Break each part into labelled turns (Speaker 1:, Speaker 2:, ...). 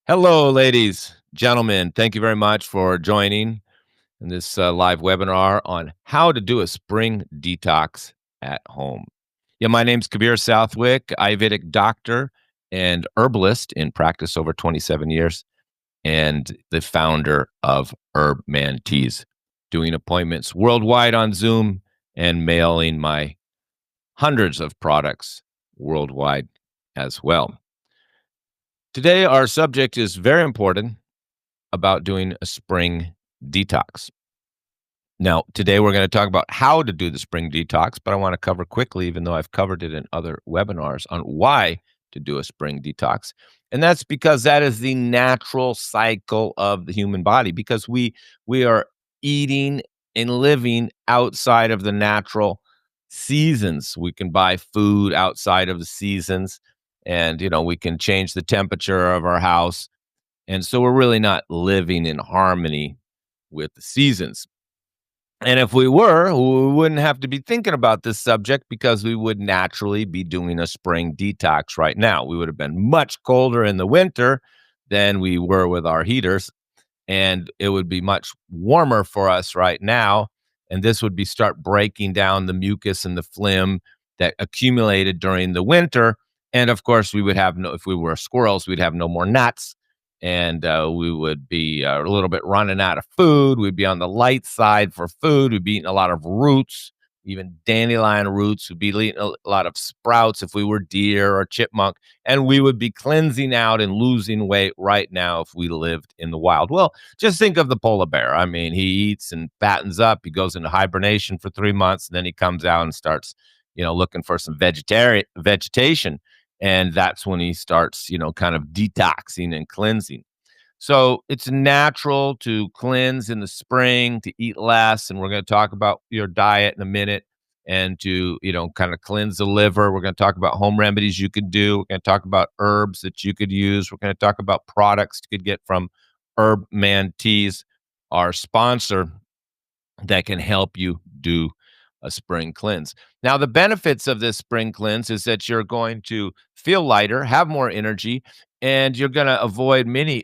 Speaker 1: Hello, ladies, gentlemen. Thank you very much for joining in this live webinar on how to do a spring detox at home. Yeah, my name's Khabir Southwick, Ayurvedic doctor and herbalist in practice over 27 years, and the founder of Herb Man Teas, doing appointments worldwide on Zoom and mailing my hundreds of products worldwide as well. Today, our subject is very important about doing a spring detox. Now, today we're going to talk about how to do the spring detox, but I want to cover quickly, even though I've covered it in other webinars, on why to do a spring detox. And that's because that is the natural cycle of the human body, because we are eating and living outside of the natural seasons. We can buy food outside of the seasons, and we can change the temperature of our house, and so we're really not living in harmony with the seasons. And if we were, we wouldn't have to be thinking about this subject, because we would naturally be doing a spring detox right now. We would have been much colder in the winter than we were with our heaters, and it would be much warmer for us right now. And this would be start breaking down the mucus and the phlegm that accumulated during the winter. And of course, we would have no, if we were squirrels, we'd have no more nuts, and we would be a little bit running out of food. We'd be on the light side for food. We'd be eating a lot of roots, even dandelion roots. We'd be eating a lot of sprouts if we were deer or chipmunk, and we would be cleansing out and losing weight right now if we lived in the wild. Well, just think of the polar bear. I mean, he eats and fattens up. He goes into hibernation for 3 months, and then he comes out and starts, looking for some vegetation. And that's when he starts, kind of detoxing and cleansing. So it's natural to cleanse in the spring, to eat less. And we're going to talk about your diet in a minute, and to, kind of cleanse the liver. We're going to talk about home remedies you could do. We're going to talk about herbs that you could use. We're going to talk about products you could get from Herb Man Teas, our sponsor, that can help you do a spring cleanse. Now, the benefits of this spring cleanse is that you're going to feel lighter, have more energy, and you're going to avoid many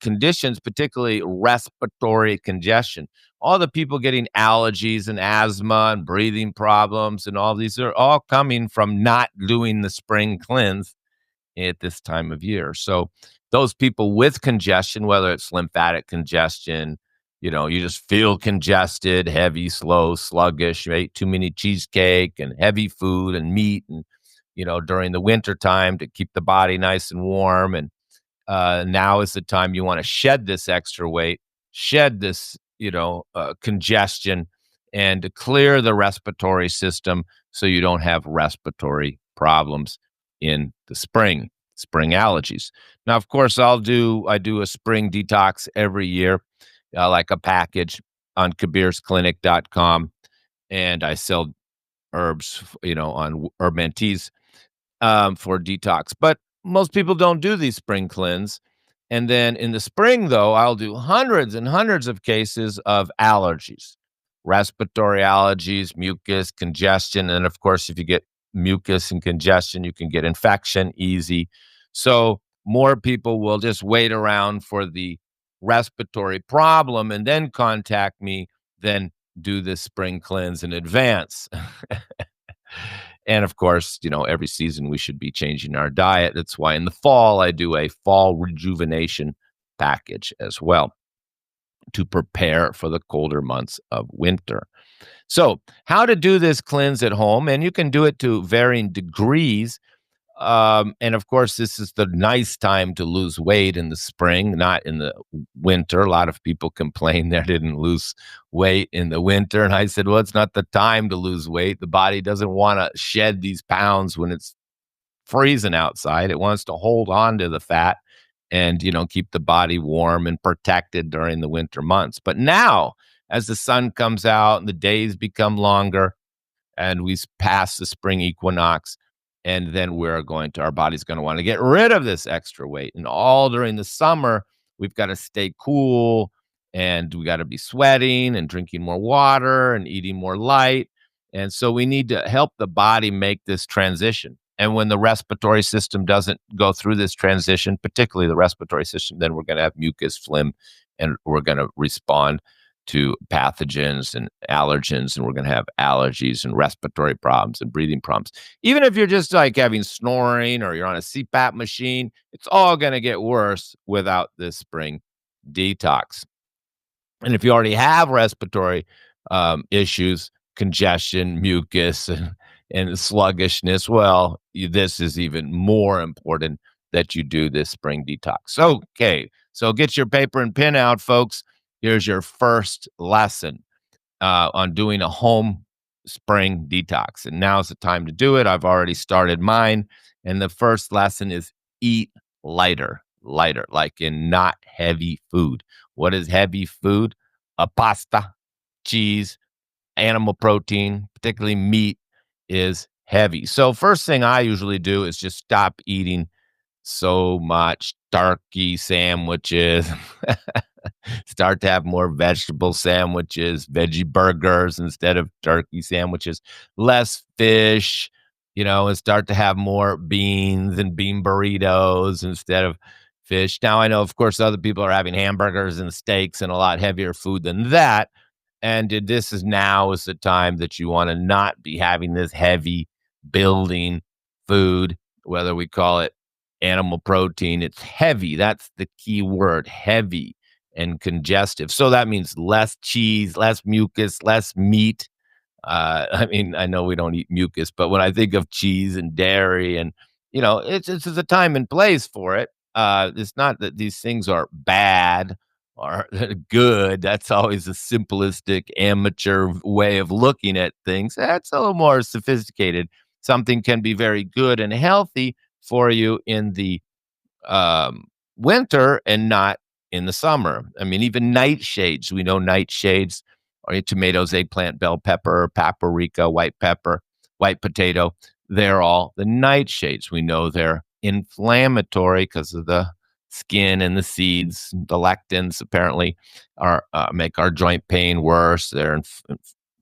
Speaker 1: conditions, particularly respiratory congestion. All the people getting allergies and asthma and breathing problems and all these are all coming from not doing the spring cleanse at this time of year. So those people with congestion, whether it's lymphatic congestion, you just feel congested, heavy, slow, sluggish, you ate too many cheesecake and heavy food and meat, and, during the winter time to keep the body nice and warm. And now is the time you want to shed this extra weight, shed this, congestion, and to clear the respiratory system so you don't have respiratory problems in the spring allergies. Now, of course, I do a spring detox every year, like a package on kabirsclinic.com, and I sell herbs, on Herb Man Teas, for detox. But most people don't do these spring cleanse. And then in the spring, though, I'll do hundreds and hundreds of cases of allergies, respiratory allergies, mucus, congestion. And of course, if you get mucus and congestion, you can get infection easy. So more people will just wait around for the respiratory problem and then contact me, then do this spring cleanse in advance. And of course, every season we should be changing our diet. That's why in the fall, I do a fall rejuvenation package as well, to prepare for the colder months of winter. So how to do this cleanse at home, and you can do it to varying degrees. And of course, this is the nice time to lose weight in the spring, not in the winter. A lot of people complain they didn't lose weight in the winter. And I said, well, it's not the time to lose weight. The body doesn't want to shed these pounds when it's freezing outside. It wants to hold on to the fat and, keep the body warm and protected during the winter months. But now, as the sun comes out and the days become longer, and we pass the spring equinox, and then our body's going to want to get rid of this extra weight. And all during the summer, we've got to stay cool, and we got to be sweating and drinking more water and eating more light. And so we need to help the body make this transition. And when the respiratory system doesn't go through this transition, particularly the respiratory system, then we're going to have mucus, phlegm, and we're going to respond to pathogens and allergens, and we're going to have allergies and respiratory problems and breathing problems. Even if you're just like having snoring or you're on a CPAP machine, it's all going to get worse without this spring detox. And if you already have respiratory issues, congestion, mucus, and sluggishness, well, this is even more important that you do this spring detox. Okay, so get your paper and pen out, folks. Here's your first lesson on doing a home spring detox. And now's the time to do it. I've already started mine. And the first lesson is eat lighter, like in not heavy food. What is heavy food? A pasta, cheese, animal protein, particularly meat, is heavy. So first thing I usually do is just stop eating so much turkey sandwiches. Start to have more vegetable sandwiches, veggie burgers instead of turkey sandwiches, less fish, and start to have more beans and bean burritos instead of fish. Now, I know, of course, other people are having hamburgers and steaks and a lot heavier food than that. And this is now is the time that you want to not be having this heavy building food, whether we call it animal protein. It's heavy. That's the key word, heavy and congestive. So that means less cheese, less mucus, less meat. I mean, I know we don't eat mucus, but when I think of cheese and dairy and, it's a time and place for it. It's not that these things are bad or good. That's always a simplistic amateur way of looking at things. That's a little more sophisticated. Something can be very good and healthy for you in the winter and not in the summer. I mean, even nightshades. We know nightshades are your tomatoes, eggplant, bell pepper, paprika, white pepper, white potato. They're all the nightshades. We know they're inflammatory because of the skin and the seeds. The lectins apparently are make our joint pain worse.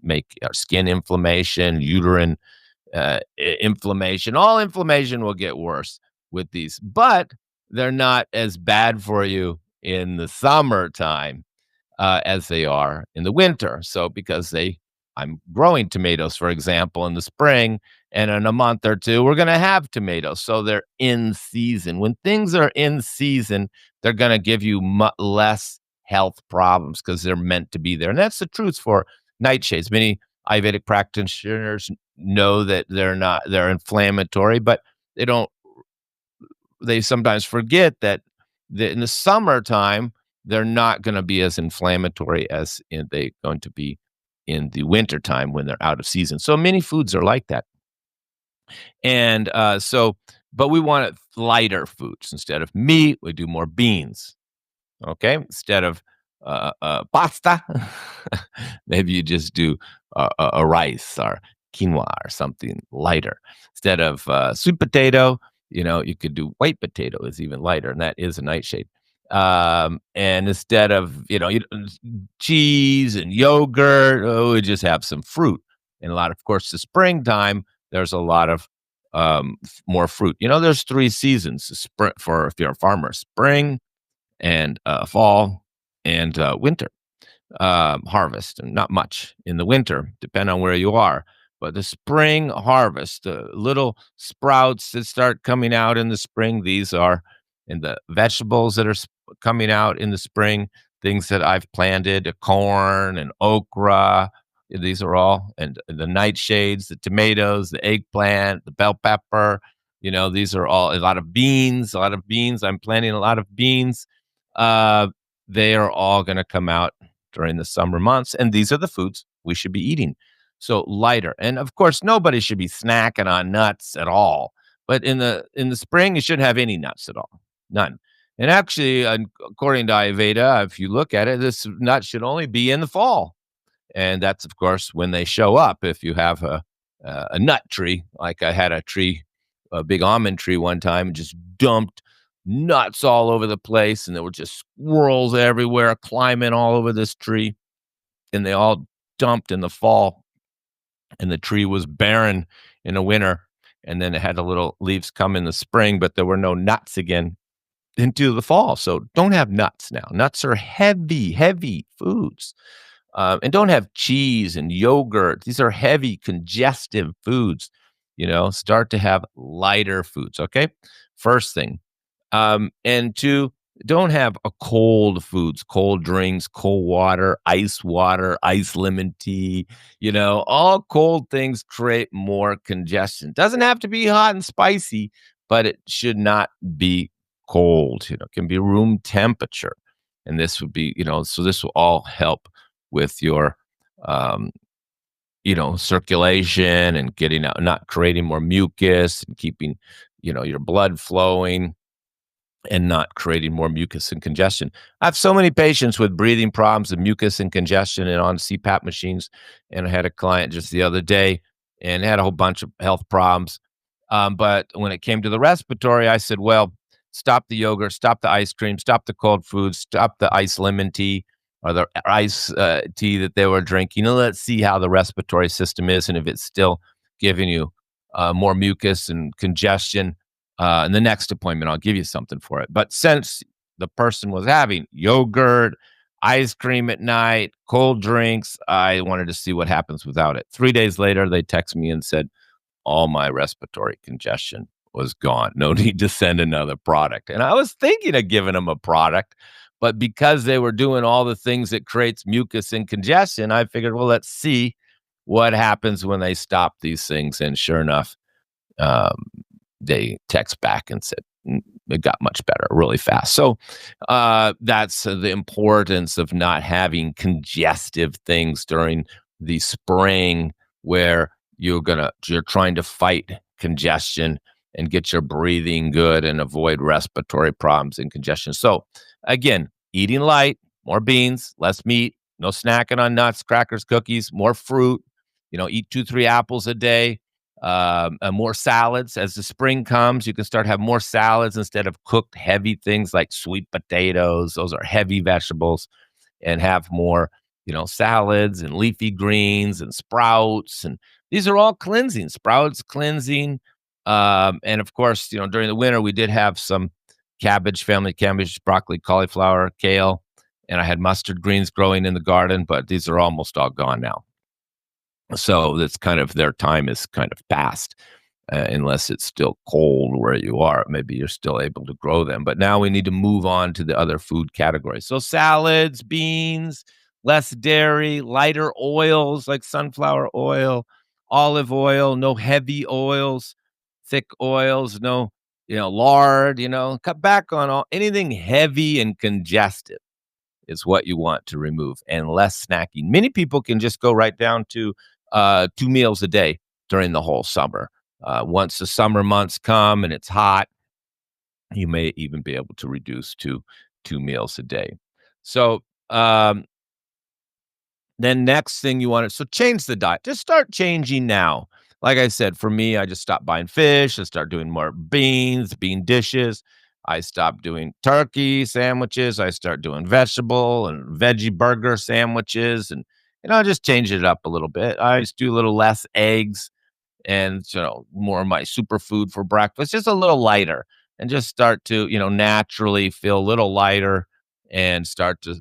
Speaker 1: Make our skin inflammation, uterine inflammation. All inflammation will get worse with these, but they're not as bad for you in the summertime as they are in the winter. So because I'm growing tomatoes, for example, in the spring, and in a month or two, we're going to have tomatoes. So they're in season. When things are in season, they're going to give you less health problems because they're meant to be there. And that's the truth for nightshades. Many Ayurvedic practitioners know that they're inflammatory, but they sometimes forget that in the summertime, they're not going to be as inflammatory as they're going to be in the wintertime when they're out of season. So many foods are like that. And but we want lighter foods. Instead of meat, we do more beans. Okay. Instead of pasta, maybe you just do a rice or quinoa or something lighter. Instead of sweet potato, you could do white potato is even lighter, and that is a nightshade. And instead of, cheese and yogurt, we just have some fruit. And of course, the springtime, there's a lot of more fruit. There's 3 seasons for if you're a farmer: spring and fall and winter harvest, and not much in the winter, depending on where you are. But the spring harvest, the little sprouts that start coming out in the spring, these are in the vegetables that are coming out in the spring, things that I've planted, corn and okra. These are all, and the nightshades, the tomatoes, the eggplant, the bell pepper. These are all a lot of beans. I'm planting a lot of beans. They are all going to come out during the summer months, and these are the foods we should be eating. So lighter, and of course, nobody should be snacking on nuts at all. But in the spring, you shouldn't have any nuts at all, none. And actually, according to Ayurveda, if you look at it, this nut should only be in the fall, and that's of course when they show up. If you have a nut tree, like I had a big almond tree one time, and just dumped nuts all over the place, and there were just squirrels everywhere climbing all over this tree, and they all dumped in the fall, and the tree was barren in the winter. and then it had the little leaves come in the spring, but there were no nuts again into the fall. So don't have nuts now. Nuts are heavy, heavy foods. And don't have cheese and yogurt. These are heavy, congestive foods. Start to have lighter foods. Okay. First thing. And two, don't have a cold foods, cold drinks, cold water, ice lemon tea. All cold things create more congestion. Doesn't have to be hot and spicy, but it should not be cold. It can be room temperature. And this would be, so this will all help with your, um, circulation and getting out, not creating more mucus and keeping, your blood flowing and not creating more mucus and congestion. I have so many patients with breathing problems and mucus and congestion and on CPAP machines. And I had a client just the other day and had a whole bunch of health problems. But when it came to the respiratory, I said, well, stop the yogurt, stop the ice cream, stop the cold foods, stop the ice lemon tea or the ice tea that they were drinking. And let's see how the respiratory system is and if it's still giving you more mucus and congestion. In the next appointment, I'll give you something for it. But since the person was having yogurt, ice cream at night, cold drinks, I wanted to see what happens without it. 3 days later, they text me and said, all my respiratory congestion was gone. No need to send another product. And I was thinking of giving them a product, but because they were doing all the things that creates mucus and congestion, I figured, well, let's see what happens when they stop these things. And sure enough, um, they text back and said it got much better really fast. So that's the importance of not having congestive things during the spring where you're trying to fight congestion and get your breathing good and avoid respiratory problems and congestion. So again, eating light, more beans, less meat, no snacking on nuts, crackers, cookies, more fruit, eat 2-3 apples a day. More salads as the spring comes. You can start have more salads instead of cooked heavy things like sweet potatoes. Those are heavy vegetables, and have more, salads and leafy greens and sprouts. And these are all cleansing. Sprouts cleansing. And of course, during the winter we did have some family cabbage, broccoli, cauliflower, kale, and I had mustard greens growing in the garden, but these are almost all gone now. So that's kind of their time is kind of past, unless it's still cold where you are. Maybe you're still able to grow them. But now we need to move on to the other food categories. So salads, beans, less dairy, lighter oils like sunflower oil, olive oil, no heavy oils, thick oils, no, lard, cut back on anything heavy and congestive is what you want to remove, and less snacking. Many people can just go right down to 2 meals a day during the whole summer. Once the summer months come and it's hot, you may even be able to reduce to 2 meals a day. So then next thing you want to, so change the diet. Just start changing now. Like I said, for me, I just stopped buying fish. I start doing more bean dishes. I stopped doing turkey sandwiches. I start doing vegetable and veggie burger sandwiches, and just change it up a little bit. I just do a little less eggs and more of my superfood for breakfast, just a little lighter, and just start to naturally feel a little lighter and start to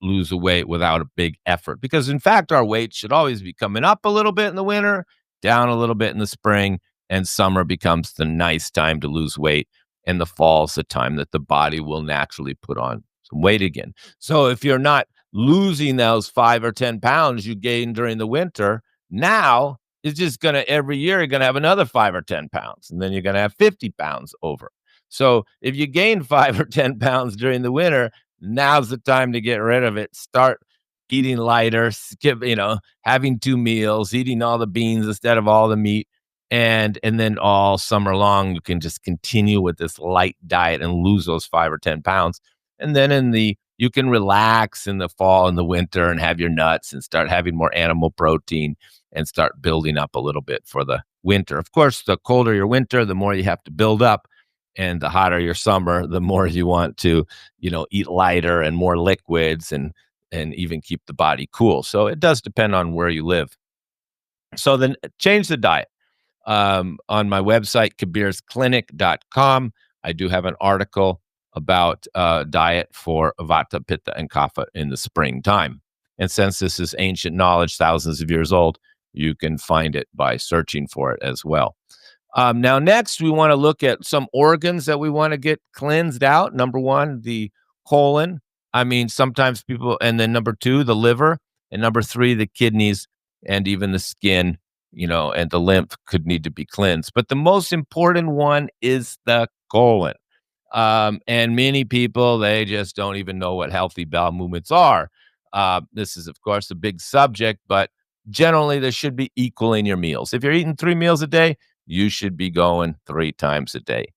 Speaker 1: lose the weight without a big effort. Because in fact, our weight should always be coming up a little bit in the winter, down a little bit in the spring, and summer becomes the nice time to lose weight, and the fall is the time that the body will naturally put on some weight again. So if you're not losing those 5 or 10 pounds you gained during the winter, now it's just every year you're gonna have another 5 or 10 pounds, and then you're gonna have 50 pounds over. So if you gain 5 or 10 pounds during the winter, now's the time to get rid of it. Start eating lighter, skip, having 2 meals, eating all the beans instead of all the meat. And then all summer long, you can just continue with this light diet and lose those 5 or 10 pounds. And then you can relax in the fall and the winter and have your nuts and start having more animal protein and start building up a little bit for the winter. Of course, the colder your winter, the more you have to build up. And the hotter your summer, the more you want to, eat lighter and more liquids and even keep the body cool. So it does depend on where you live. So then change the diet. On my website, kabirsclinic.com, I do have an article about diet for Vata, Pitta, and Kapha in the springtime. And since this is ancient knowledge, thousands of years old, you can find it by searching for it as well. Now, next, we want to look at some organs that we want to get cleansed out. Number one, the colon. I mean, sometimes people, and then number two, the liver, and number three, the kidneys, and even the skin, and the lymph could need to be cleansed. But the most important one is the colon. And many people, they just don't even know what healthy bowel movements are. This is, of course, a big subject, but generally, there should be equaling your meals. If you're eating 3 meals a day, you should be going 3 times a day.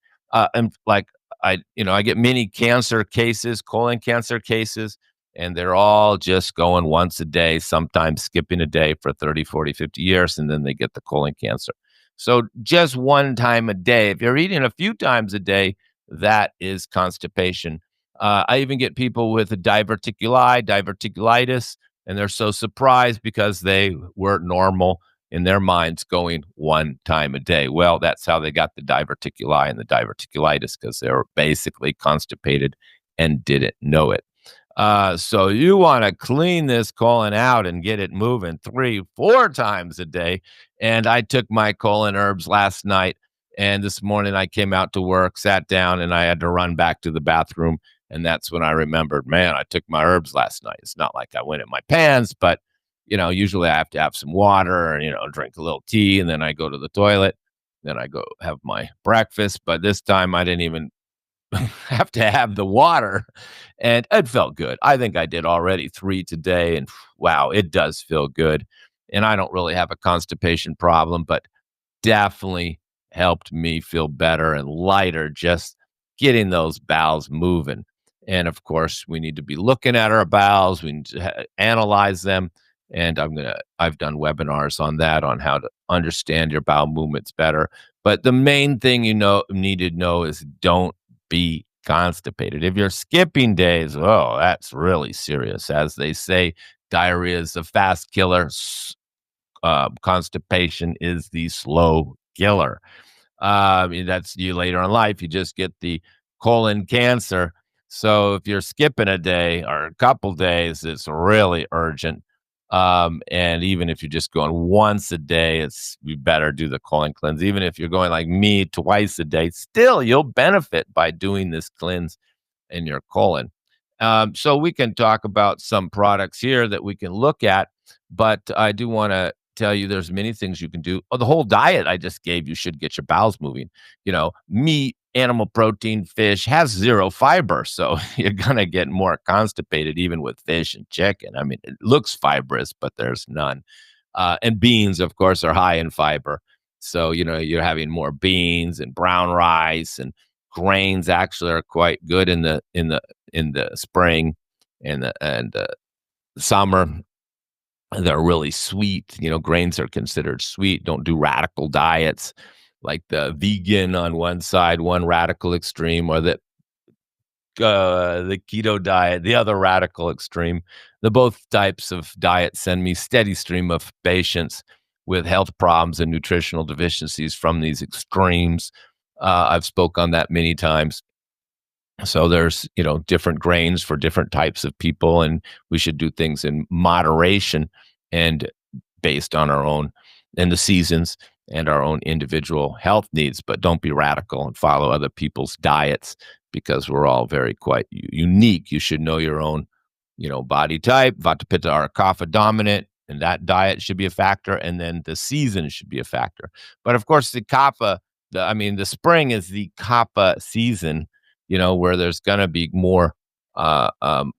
Speaker 1: And like I get many cancer cases, colon cancer cases, and they're all just going once a day, sometimes skipping a day for 30, 40, 50 years, and then they get the colon cancer. So just one time a day. If you're eating a few times a day, that is constipation. I even get people with a diverticulitis, and they're so surprised because they were normal in their minds going one time a day. Well, that's how they got the diverticuli and the diverticulitis, because they were basically constipated and didn't know it. So you want to clean this colon out and get it moving 3, 4 times a day. And I took my colon herbs last night, and this morning I came out to work, sat down, and I had to run back to the bathroom. And that's when I remembered, man, I took my herbs last night. It's not like I went in my pants, but usually I have to have some water, drink a little tea, and then I go to the toilet. Then I go have my breakfast. But this time I didn't even have to have the water, and it felt good. I think I did already 3 today, and wow, it does feel good. And I don't really have a constipation problem, but definitely helped me feel better and lighter just getting those bowels moving. And of course, we need to be looking at our bowels. We need to analyze them. And I've done webinars on that, on how to understand your bowel movements better. But the main thing need to know is don't be constipated. If you're skipping days, oh, that's really serious. As they say, diarrhea is the fast killer. Constipation is the slow killer. That's you later in life. You just get the colon cancer. So if you're skipping a day or a couple days, it's really urgent. And even if you're just going once a day, you better do the colon cleanse. Even if you're going like me twice a day, still you'll benefit by doing this cleanse in your colon. So we can talk about some products here that we can look at, but I do want to tell you there's many things you can do. Oh, the whole diet I just gave you should get your bowels moving. Meat, animal protein, fish has zero fiber, so you're gonna get more constipated even with fish and chicken. I mean, it looks fibrous, but there's none. And beans, of course, are high in fiber. So, you're having more beans and brown rice, and grains actually are quite good in the spring and the summer. They're really sweet. Grains are considered sweet. Don't do radical diets like the vegan on one side, one radical extreme, or the keto diet, the other radical extreme. The both types of diets send me steady stream of patients with health problems and nutritional deficiencies from these extremes. I've spoke on that many times. So there's, different grains for different types of people, and we should do things in moderation and based on our own and the seasons and our own individual health needs. But don't be radical and follow other people's diets, because we're all very quite unique. You should know your own, body type. Vata, Pitta are Kapha dominant, and that diet should be a factor. And then the season should be a factor. But of course, the Kapha, the spring is the Kapha season, where there's going to be more uh, um,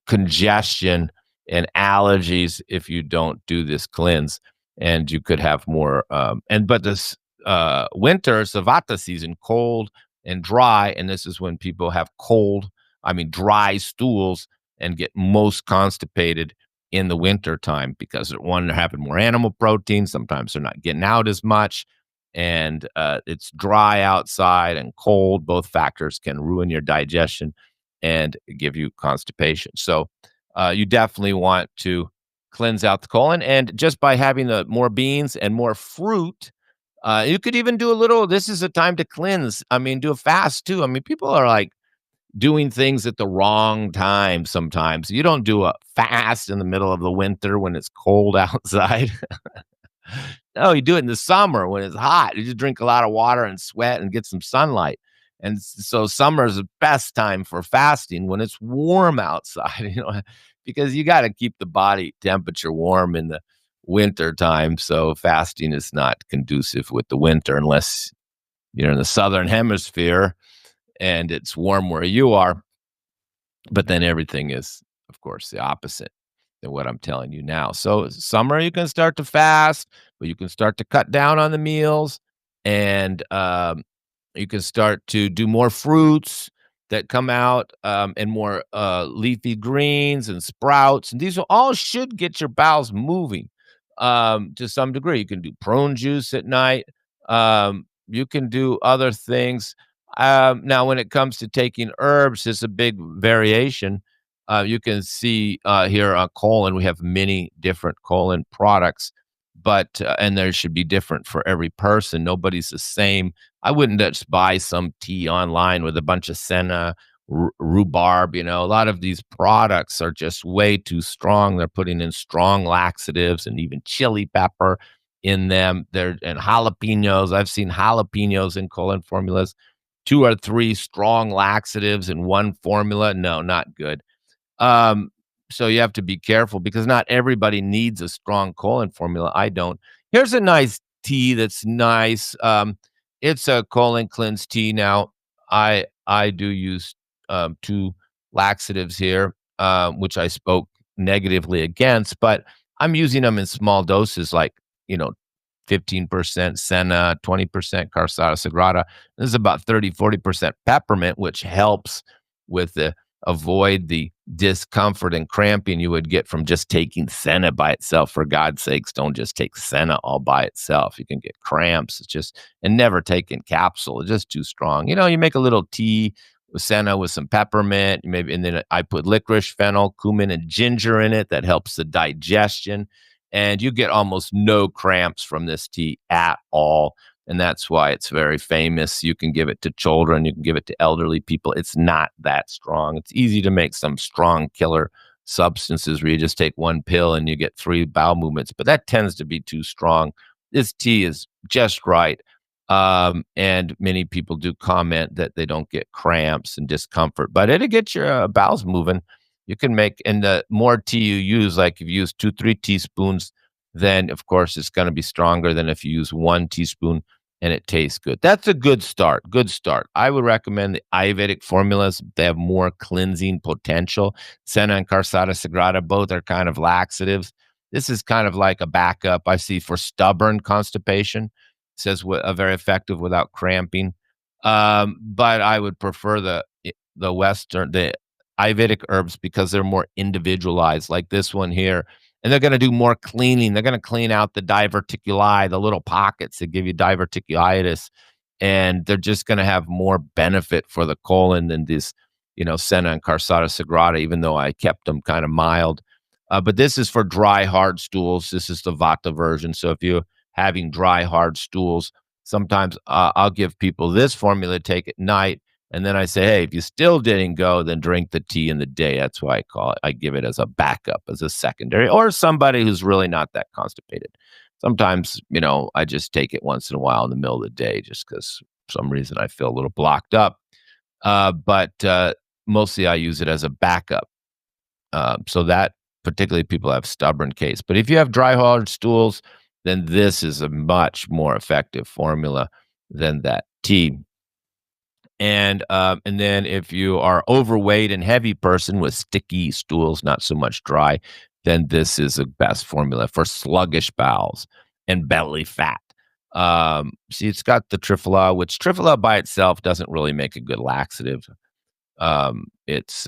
Speaker 1: congestion and allergies if you don't do this cleanse, and you could have more. But this winter is the Vata season, cold and dry, and this is when people have dry stools and get most constipated in the winter time, because they're having more animal protein. Sometimes they're not getting out as much, and it's dry outside and cold. Both factors can ruin your digestion and give you constipation. So you definitely want to cleanse out the colon, and just by having the more beans and more fruit, You could even do a little. This is a time to cleanse. I mean, do a fast too. I mean, people are like doing things at the wrong time sometimes. You don't do a fast in the middle of the winter when it's cold outside. No, you do it in the summer when it's hot. You just drink a lot of water and sweat and get some sunlight. And so summer is the best time for fasting when it's warm outside, because you got to keep the body temperature warm in the winter time. So fasting is not conducive with the winter unless you're in the southern hemisphere and it's warm where you are. But then everything is, of course, the opposite than what I'm telling you now. So summer, you can start to fast, but you can start to cut down on the meals, and you can start to do more fruits that come out, and more leafy greens and sprouts. And these all should get your bowels moving to some degree. You can do prune juice at night. You can do other things. Now, when it comes to taking herbs, there's a big variation. You can see here on colon, we have many different colon products, but and there should be different for every person. Nobody's the same. I wouldn't just buy some tea online with a bunch of senna, rhubarb. A lot of these products are just way too strong. They're putting in strong laxatives and even chili pepper in them. And jalapenos. I've seen jalapenos in colon formulas. 2 or 3 strong laxatives in one formula. No, not good. Um, so you have to be careful because not everybody needs a strong colon formula. I don't. Here's a nice tea that's nice. It's a colon cleanse tea. Now, I do use 2 laxatives here, which I spoke negatively against, but I'm using them in small doses, like you know, 15% senna, 20% carsata sagrada. This is about 30-40% peppermint, which helps with the avoid the discomfort and cramping you would get from just taking senna by itself. For God's sakes, don't just take senna all by itself. You can get cramps. It's just, and never take in capsule. It's just too strong. You make a little tea with senna with some peppermint, maybe, and then I put licorice, fennel, cumin, and ginger in it. That helps the digestion. And you get almost no cramps from this tea at all. And that's why it's very famous. You can give it to children. You can give it to elderly people. It's not that strong. It's easy to make some strong killer substances where you just take one pill and you get 3 bowel movements, but that tends to be too strong. This tea is just right. And many people do comment that they don't get cramps and discomfort, but it'll get your bowels moving. You can make, and the more tea you use, like if you use 2-3 teaspoons, then of course it's going to be stronger than if you use 1 teaspoon and it tastes good. That's a good start. Good start. I would recommend the Ayurvedic formulas. They have more cleansing potential. Senna and Carsata Sagrada, both are kind of laxatives. This is kind of like a backup I see for stubborn constipation. It says very effective without cramping. But I would prefer the Ayurvedic herbs because they're more individualized, like this one here. And they're going to do more cleaning. They're going to clean out the diverticuli, the little pockets that give you diverticulitis. And they're just going to have more benefit for the colon than this, Senna and Carsata Sagrada, even though I kept them kind of mild. But this is for dry, hard stools. This is the Vata version. So if you're having dry, hard stools, sometimes I'll give people this formula to take at night. And then I say, hey, if you still didn't go, then drink the tea in the day. That's why I call it. I give it as a backup, as a secondary, or somebody who's really not that constipated. Sometimes, I just take it once in a while in the middle of the day just because for some reason I feel a little blocked up. But mostly I use it as a backup. So that particularly people have stubborn case. But if you have dry, hard stools, then this is a much more effective formula than that tea. And then if you are overweight and heavy person with sticky stools, not so much dry, then this is the best formula for sluggish bowels and belly fat. See, it's got the triphala, which triphala by itself doesn't really make a good laxative. It's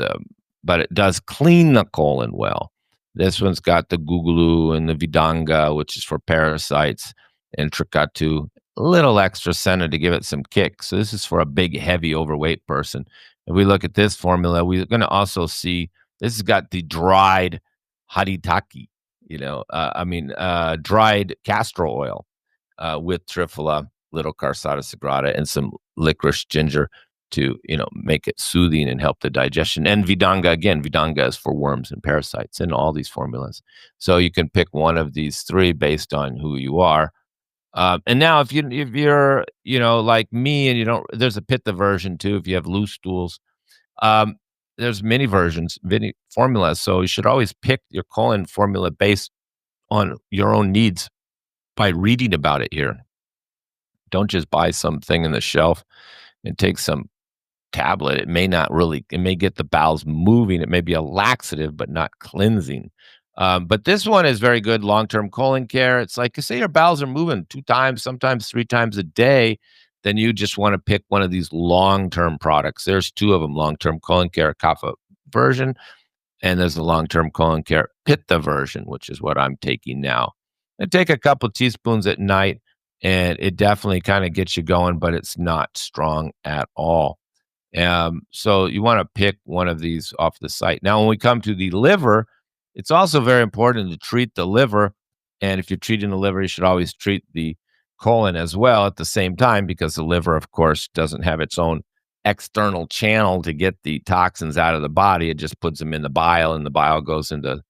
Speaker 1: but it does clean the colon well. This one's got the gugulu and the vidanga, which is for parasites, and trikatu, little extra senna to give it some kick. So this is for a big, heavy, overweight person. If we look at this formula, we're going to also see this has got the dried haritaki, dried castor oil. with triphala, little carsata sagrada, and some licorice ginger to make it soothing and help the digestion. And Vidanga, again, Vidanga is for worms and parasites in all these formulas. So you can pick one of these three based on who you are. And now, if you're like me, and you don't, there's a pitta version too. If you have loose stools, um, there's many versions, many formulas. So you should always pick your colon formula based on your own needs by reading about it here. Don't just buy something in the shelf and take some tablet. It may get the bowels moving. It may be a laxative, but not cleansing. But this one is very good long-term colon care. It's like, say your bowels are moving 2 times, sometimes 3 times a day, then you just want to pick one of these long-term products. There's two of them, long-term colon care kapha version, and there's the long-term colon care pitta version, which is what I'm taking now. I take a couple teaspoons at night, and it definitely kind of gets you going, but it's not strong at all. So you want to pick one of these off the site. Now, when we come to the liver, it's also very important to treat the liver. And if you're treating the liver, you should always treat the colon as well at the same time, because the liver, of course, doesn't have its own external channel to get the toxins out of the body. It just puts them in the bile, and the bile goes into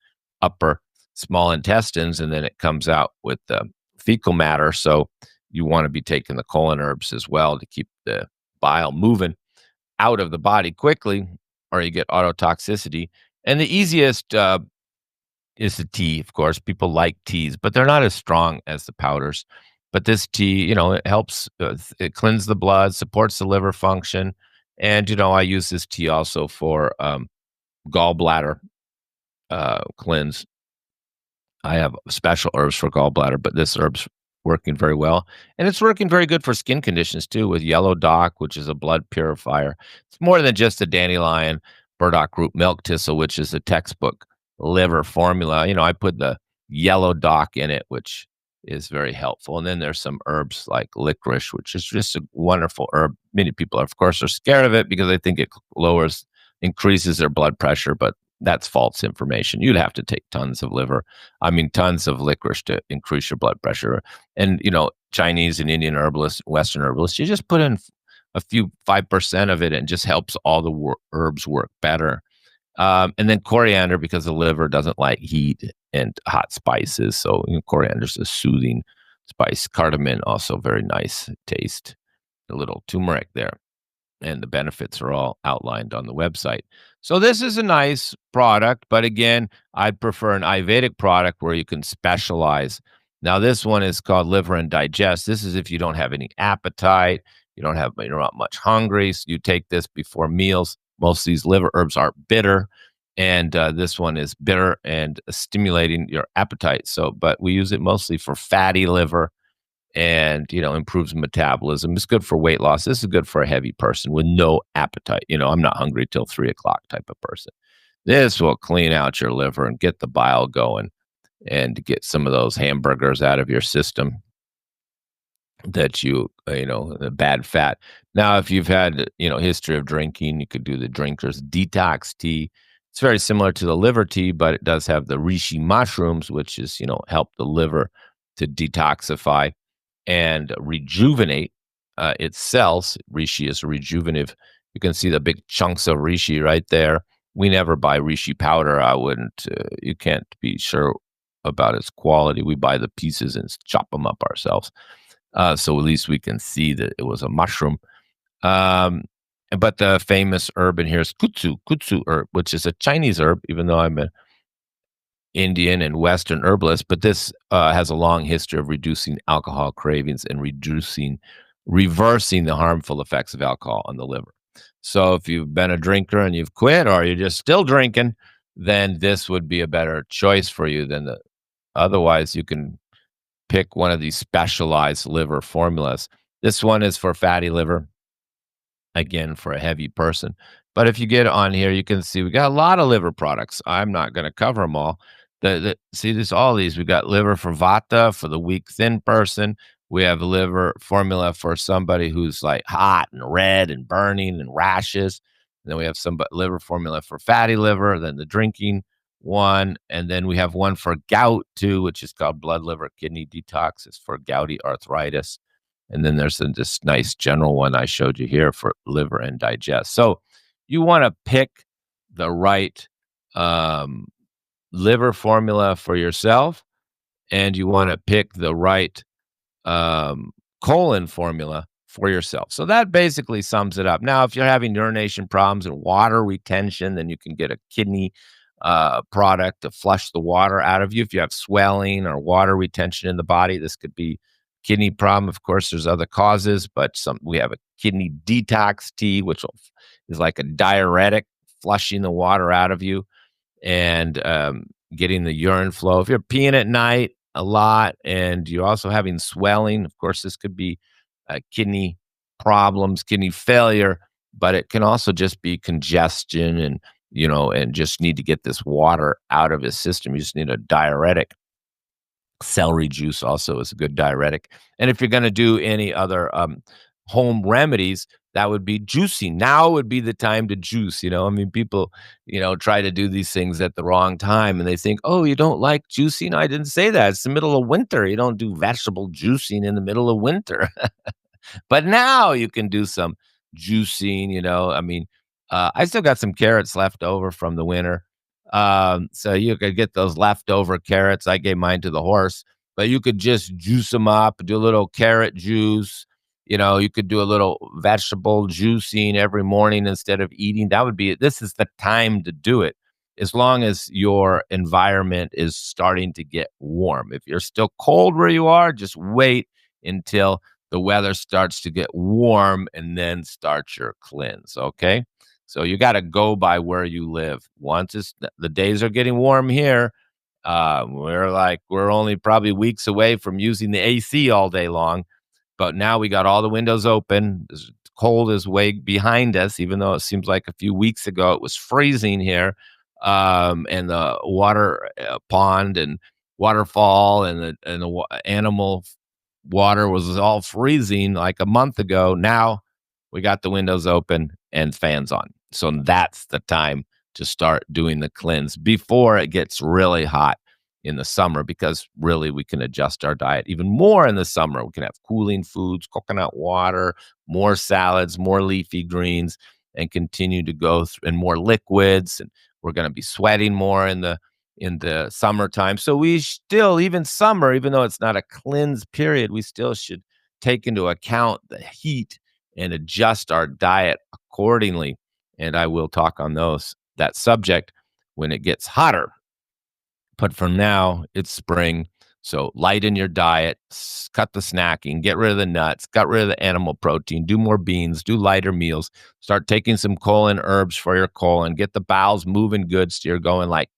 Speaker 1: upper small intestines, and then it comes out with the fecal matter. So you want to be taking the colon herbs as well to keep the bile moving out of the body quickly, or you get autotoxicity. And the easiest is the tea, of course. People like teas, but they're not as strong as the powders. But this tea, it helps, it cleanses the blood, supports the liver function. And, I use this tea also for gallbladder cleanse. I have special herbs for gallbladder, but this herb's working very well. And it's working very good for skin conditions too, with yellow dock, which is a blood purifier. It's more than just a dandelion, burdock root, milk thistle, which is a textbook liver formula. I put the yellow dock in it, which is very helpful. And then there's some herbs like licorice, which is just a wonderful herb. Many people, of course, are scared of it because they think it increases their blood pressure, but that's false information. You'd have to take tons of tons of licorice to increase your blood pressure. And, Chinese and Indian herbalists, Western herbalists, you just put in a few 5% of it, and just helps all the herbs work better. And then coriander, because the liver doesn't like heat and hot spices. So coriander is a soothing spice. Cardamom, also very nice taste. A little turmeric there. And the benefits are all outlined on the website. So this is a nice product, but again, I'd prefer an Ayurvedic product where you can specialize. Now, this one is called Liver and Digest. This is if you don't have any appetite, you're not much hungry, so you take this before meals. Most of these liver herbs are bitter, and this one is bitter and stimulating your appetite. But we use it mostly for fatty liver, and improves metabolism. It's good for weight loss. This is good for a heavy person with no appetite. I'm not hungry till 3 o'clock type of person. This will clean out your liver and get the bile going, and get some of those hamburgers out of your system that the bad fat. Now, if you've had history of drinking, you could do the drinker's detox tea. It's very similar to the liver tea, but it does have the reishi mushrooms, which is help the liver to detoxify and rejuvenate its cells. Reishi is rejuvenative. You can see the big chunks of reishi right there. We never buy reishi powder. I wouldn't. You can't be sure about its quality. We buy the pieces and chop them up ourselves. So at least we can see that it was a mushroom. But the famous herb in here is kutsu herb, which is a Chinese herb, even though I'm an Indian and Western herbalist. But this has a long history of reducing alcohol cravings and reversing the harmful effects of alcohol on the liver. So if you've been a drinker and you've quit, or you're just still drinking, then this would be a better choice for you than otherwise. You can pick one of these specialized liver formulas. This one is for fatty liver, again, for a heavy person. But if you get on here, you can see we got a lot of liver products. I'm not going to cover them all. See, there's all these. We got liver for vata, for the weak, thin person. We have liver formula for somebody who's like hot and red and burning and rashes. And then we have some liver formula for fatty liver, then the drinking one, and then we have one for gout too, which is called blood, liver, kidney detox. It's for gouty arthritis. And then there's this nice general one I showed you here for liver and digest. So you want to pick the right um, liver formula for yourself, and you want to pick the right um, colon formula for yourself. So that basically sums it up. Now, if you're having urination problems and water retention, then you can get a kidney product to flush the water out of you. If you have swelling or water retention in the body, this could be kidney problem. Of course, there's other causes, but we have a kidney detox tea, which is like a diuretic, flushing the water out of you and getting the urine flow. If you're peeing at night a lot and you're also having swelling, of course, this could be kidney problems, kidney failure, but it can also just be congestion and just need to get this water out of his system. You just need a diuretic. Celery juice also is a good diuretic. And if you're going to do any other home remedies, that would be juicing. Now would be the time to juice. I mean, people, try to do these things at the wrong time and they think, oh, you don't like juicing? I didn't say that. It's the middle of winter. You don't do vegetable juicing in the middle of winter. But now you can do some juicing. I mean, I still got some carrots left over from the winter. So you could get those leftover carrots. I gave mine to the horse, but you could just juice them up, do a little carrot juice. You could do a little vegetable juicing every morning instead of eating. This is the time to do it. As long as your environment is starting to get warm. If you're still cold where you are, just wait until the weather starts to get warm and then start your cleanse. Okay. So you got to go by where you live. Once the days are getting warm here, we're only probably weeks away from using the AC all day long. But now we got all the windows open. The cold is way behind us, even though it seems like a few weeks ago it was freezing here. And the water pond and waterfall and the animal water was all freezing like a month ago. Now we got the windows open and fans on. So that's the time to start doing the cleanse before it gets really hot in the summer, because really we can adjust our diet even more in the summer. We can have cooling foods, coconut water, more salads, more leafy greens, and continue to go through, and more liquids. And we're going to be sweating more in the summertime. So we still, even summer, even though it's not a cleanse period, we still should take into account the heat and adjust our diet accordingly. And I will talk on that subject when it gets hotter. But for now, it's spring. So lighten your diet, cut the snacking, get rid of the nuts, got rid of the animal protein, do more beans, do lighter meals, start taking some colon herbs for your colon, get the bowels moving good. So you're going like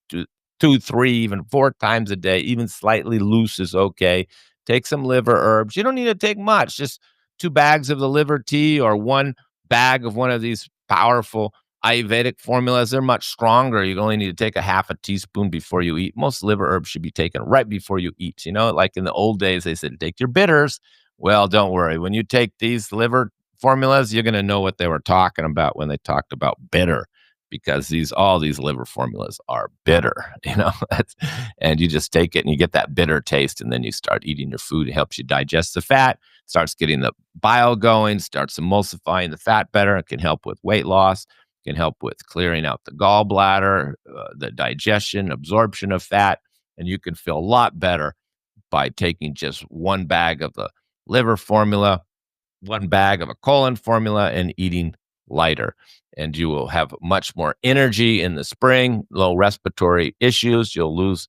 Speaker 1: two, three, even 4 times a day, even slightly loose is okay. Take some liver herbs. You don't need to take much, just 2 bags of the liver tea or 1 bag of one of these powerful Ayurvedic formulas. They're much stronger. You only need to take a half a teaspoon before you eat. Most liver herbs should be taken right before you eat. Like in the old days, they said, take your bitters. Well, don't worry. When you take these liver formulas, you're going to know what they were talking about when they talked about bitter, because all these liver formulas are bitter, and you just take it and you get that bitter taste, and then you start eating your food. It helps you digest the fat, starts getting the bile going, starts emulsifying the fat better. It can help with weight loss, can help with clearing out the gallbladder, the digestion, absorption of fat, and you can feel a lot better by taking just 1 bag of the liver formula, 1 bag of a colon formula, and eating lighter. And you will have much more energy in the spring, low respiratory issues. You'll lose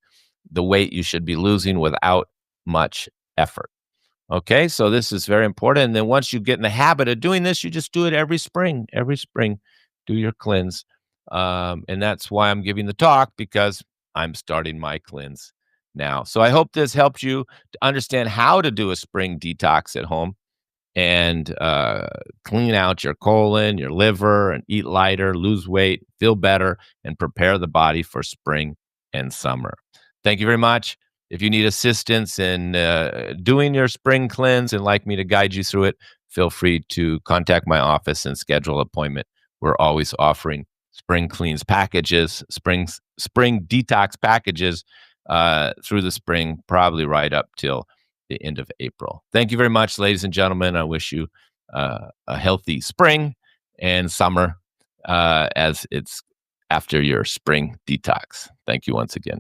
Speaker 1: the weight you should be losing without much effort. Okay, so this is very important. And then once you get in the habit of doing this, you just do it every spring. Every spring, do your cleanse. And that's why I'm giving the talk, because I'm starting my cleanse now. So I hope this helps you to understand how to do a spring detox at home and clean out your colon, your liver, and eat lighter, lose weight, feel better, and prepare the body for spring and summer. Thank you very much. If you need assistance in doing your spring cleanse and like me to guide you through it, feel free to contact my office and schedule an appointment. We're always offering spring cleans packages, spring detox packages through the spring, probably right up till the end of April. Thank you very much, ladies and gentlemen. I wish you a healthy spring and summer as it's after your spring detox. Thank you once again.